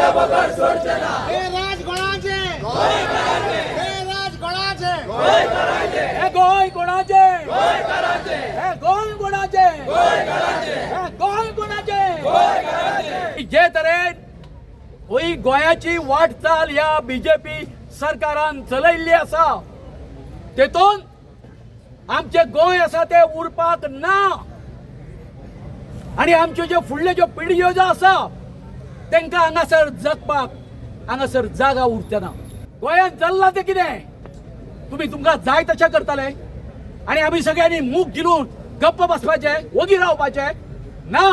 हे राजगणाचे हे राजगणाचे हे गोय कोणाचे हे गोय कोणाचे हे गोय कोणाचे जे तरेन ही गोयाची वाटचाल ह्या बीजेपी सरकारान चलयल्ली आसा तेतून आमचे गोय आसा ते उरपाक ना आणि आमच्यो ज्यो फुडल्यो ज्यो पिढयो ज्यो आसा तांकां हांगासर जगपाक हांगासर जागा उरचना ना गोंयांत चल्लां तें कितें तुमकां जाय तशें करतले आनी आमी सगळ्यांनी मूग गिरून गप्प बसपाचे वगी रावपाचे ना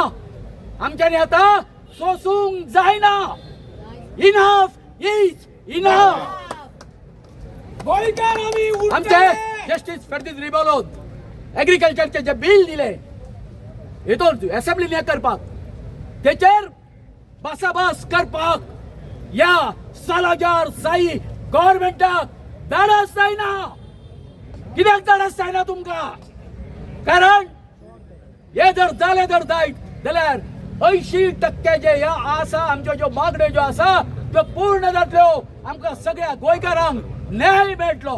आमच्यांनी आतां सोसूंक जायना इनफ इज इनफ गोंयकार आमी आमचे जस्टीस फर्दीस रिबलोन एग्रीकल्चरचे जे बिल दिले हितून असेंब्लीन हे करपाक तेचेर बसाबस करपाक या सालाजार साई गव्हर्नमेंटाक धाडस जायना कित्याक धाडस जायना तुमकां कारण हे जर जालें जर जायत जाल्यार 80% जे ह्या आसा आमच्यो ज्यो मागण्यो ज्यो आसा त्यो पूर्ण जातल्यो आमकां सगळ्या गोंयकारांक न्याय मेळटलो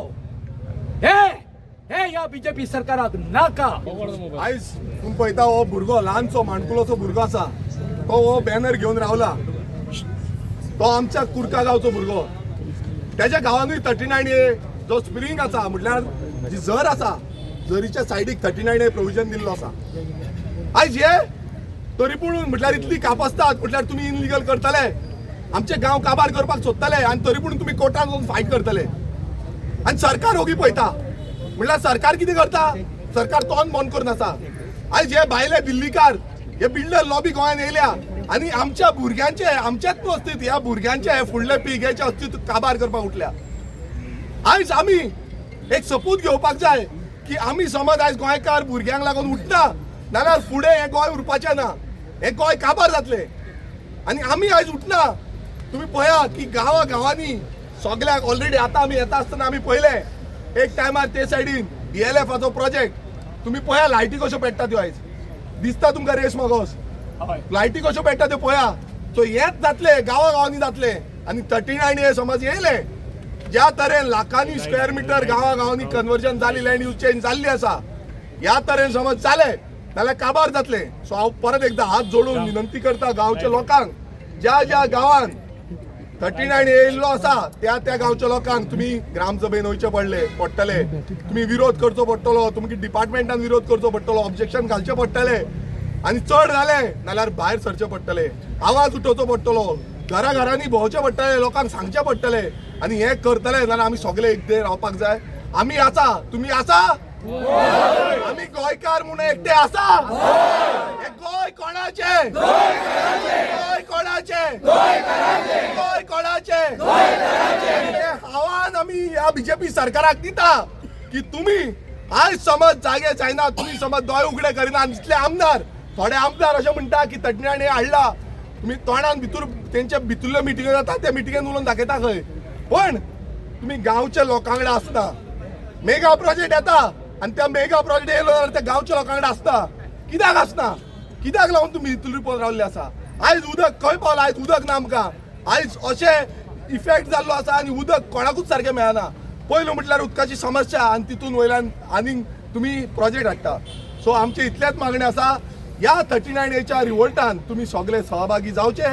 हे ह्या बीजेपी सरकाराक नाका आयज तुम्ही पळयता हो भुरगो ल्हानसो माणकुलोचो भुरगो आसा तो हो बॅनर घेवन रावला तो आमच्या कुर्का गांवचो भुरगो त्याच्या गांवांनूय 39A जो स्प्रिंग आसा म्हटल्यार जी झर आसा झरीच्या सायडीक 39A प्रोविजन दिल्लो आसा आयज हे तरी पूण म्हटल्यार इतली कापासतात म्हटल्यार तुमी इनलिगल करतले आमचे गांव काबार करपाक सोदतले आनी तरी पूण तुमी कोर्टान वचून फायट करतले आनी सरकार ओगी पळयता म्हटल्यार सरकार कितें करता सरकार तोंड बंद करून आसा आयज हे भायले दिल्लीकार हे बिल्डर लॉबी गोंयांत येयल्या आनी आमच्या भुरग्यांचे आमच्याच न्हू अस्तित्व ह्या भुरग्यांचे फुडले पिळगेचे अस्तित्व काबार करपाक उठल्या आयज आमी एक सपूत घेवपाक जाय की आमी समज आयज गोंयकार भुरग्यांक लागून उठना नाल्यार फुडें हे गोंय उरपाचें ना हे गोंय काबार जातलें आनी आमी आयज उठना तुमी पळया की गांवा गांवांनी सगळ्याक ऑलरेडी आतां आमी येता आसतना आमी पळयलें एक टायमार ते सायडीन DLFाचो प्रोजेक्ट तुम्ही पळया लायटी कश्यो पेट्टा त्यो आयज दिसता तुमकां रेस मागोस लायटी कश्यो पेट्टा त्यो पळया सो हेच जातले गांवा गांवांनी जातले आनी 39A समज येयले ज्या तरेन लाखांनी स्क्वेअर मिटर गांवा गांवांनी कन्वर्जन जाली लँड यूज चेंज जाल्ली आसा ह्या तरेन समज जाले जाल्यार काबार जातले सो हांव परत एकदा हात जोडून विनंती करता गांवच्या लोकांक ज्या ज्या गांवांत 39A येयल्लो आसा त्या गांवच्या लोकांक तुम्ही ग्रामसभेन वयचे पडटले तुम्ही विरोध करचो पडटलो तुमकां डिपार्टमेंटान विरोध करचो पडटलो ऑब्जेक्शन घालचे पडटले आनी चड जाले नाल्यार भायर सरचे पडटले आवाज उठोवचो पडटलो घरांनी भोंवचे पडटले लोकांक सांगचे पडटले आनी हे करतले जाल्यार आमी सगळे एकटे रावपाक जाय आमी आसा तुमी आसा आमी गोंयकार म्हणून एकटे आसा हे गोंय कोणाचे गोंय कोणाचे गोंय कोणाचे आव्हान आमी ह्या बीजेपी सरकाराक दिता की तुमी आयज समज जागे जायना तुमी समज दोळे उगडे करिना इतले आमदार थोडे आमदार अशें म्हणटा की 39A हाडला तुमी तोंडान भितूर तेंचे भितुरल्यो मिटिंगो जाता त्या मिटिंगेन उलोवन दाखयता खंय पण तुमी गांवच्या लोकां कडेन आसता मेगा प्रोजेक्ट येता आनी त्या मेगा प्रोजेक्ट येयलो जाल्यार त्या गांवच्या लोकां कडेन आसता कित्याक आसना कित्याक लागून तुमी इतली पळोवन रावल्ले आसा आयज उदक खंय पावला आयज उदक ना आमकां आयज अशें इफेक्ट जाल्लो आसा आनी उदक कोणाकूच सारकें मेळना पयलो म्हटल्यार उदकाची समस्या आनी तितून वयल्यान आनीक तुमी प्रोजेक्ट हाडटा सो आमचे इतलेच मागणी आसा ह्या 39Aच्या रिवोल्टान तुमी सगळे सहभागी जावचे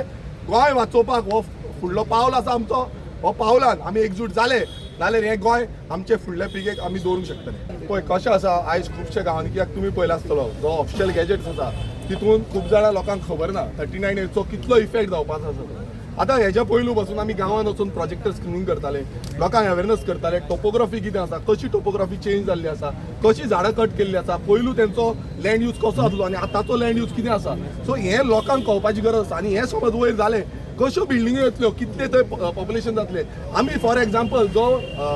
गोंय वाचोवपाक हो फुडलो पावल आसा आमचो हो पावलान आमी एकजूट जाले जाल्यार हे गोंय आमचे फुडल्या पिळगेक आमी दवरूंक शकतले पळय कशें आसा आयज खुबशे गांवांनी कित्याक तुमी पळयला आसतलो जो ऑफिशियल गॅजेट्स आसा तितून खूब जाणां लोकांक खबर ना 39Aचो कितलो इफेक्ट जावपाचो आसा आतां हेच्या पयलू पासून आमी गांवांत वचून प्रोजेक्टर स्क्रीनिंग करताले लोकांक अवेरनेस करताले टोपोग्राफी कितें आसा कशी टोपोग्राफी चेंज जाल्ली आसा कशी झाडां कट केल्ली आसा पयलू तेंचो लँड यूज कसो आसलो आनी आतांचो लँड यूज कितें आसा सो हें लोकांक कळपाची गरज आसा आनी हें समज वयर जालें कश्यो बिल्डिंगो येतल्यो कितले थंय पॉप्युलेशन जातलें आमी फॉर एग्जाम्पल जो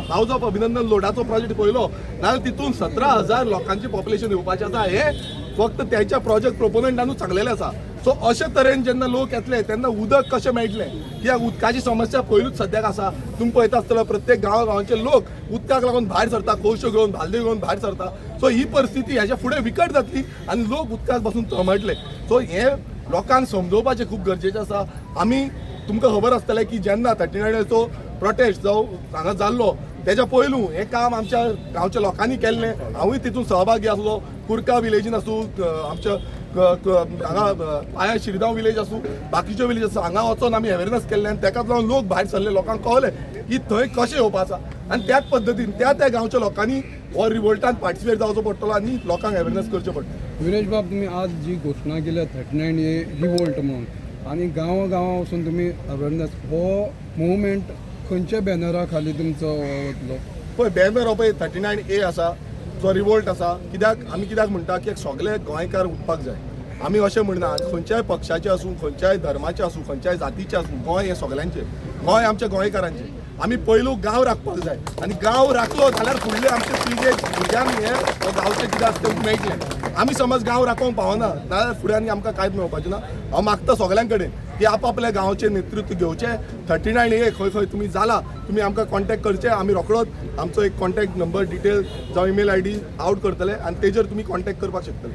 हावज ऑफ अभिनंदन लोडाचो प्रोजेक्ट पळयलो जाल्यार तितून 17,000 लोकांचें पॉप्युलेशन येवपाचें आसा हें फक्त त्याच्या प्रोजेक्ट प्रोपोनंटानूच सांगलेलें आसा सो अशे तरेन जेन्ना लोक येतले तेन्ना उदक कशें मेळटलें कित्याक उदकाची समस्या पयलूच सद्याक आसा तुमी पळयता आसतलो प्रत्येक गांवांचे लोक उदकाक लागून भायर सरता कोळश्यो घेवन बालद्यो घेवन भायर सरता सो ही परिस्थिती हेच्या फुडें विकट जातली आनी लोक उदकाक पासून तळमळटले सो हें लोकांक समजोवपाचें खूब गरजेचें आसा आमी तुमकां खबर आसतलें की जेन्ना 39चो प्रोटेस्ट जो हांगा जाल्लो तेच्या पयलू हें काम आमच्या गांवच्या लोकांनी केल्लें. हांवूय तितून सहभागी आसलो. कुर्का विलेजीन आसूं, आमच्या हांगा पाया शिरगांव विलेज आसूं, बाकीच्यो विलेज आसूं, हांगा वचोन आमी अवेरनस केल्लें आनी ताकाच लागून लोक भायर सरले. लोकांक कळलें की थंय कशें येवपाचा आनी त्याच पद्दतीन त्या गांवच्या लोकांनी हो रिवोल्टान पार्टिसिपेट जावचो पडटलो आनी लोकांक अवेरनस करचें पडटलें. विनेश बाब, तुम्ही आज जी घोषणा केल्या 39A रिवोल्ट म्हणून आणि गांवां वचून तुम्ही अवेरनेस हो मुवमेंट खंयच्या बॅनरा खाली तुमचो वतलो? पळय बॅनर हो पळय 39A आसा जो रिवोल्ट आसा. आमी कित्याक म्हणटा की सगळे गोंयकार उठपाक जाय. आमी अशें म्हणना खंयच्याय पक्षाचे आसूं, खंयच्याय धर्माचे आसूं, खंयच्याय जातीचे आसूं, गोंय हें सगळ्यांचें. गोंय आमच्या गोंयकारांचें. आमी पयलू गांव राखपाक जाय आनी गांव राखलो जाल्यार फुडले आमचे पिळगेक भुरग्यांक हें गांवचें कितें आसा तें मेळटलें. आमी समज गांव राखोवंक पावना जाल्यार फुडें आनी आमकां कांयच मेळपाचें ना. हांव मागता सगळ्यां कडेन की आपआपल्या गांवचें नेतृत्व घेवचें. 39A खंय खंय तुमी जाला तुमी आमकां कॉन्टॅक्ट करचें. आमी रोखडोच आमचो एक कॉन्टॅक्ट नंबर डिटेल जावं ईमेल ID आउट करतले आनी तेजेर तुमी कॉन्टॅक्ट करपाक शकतले.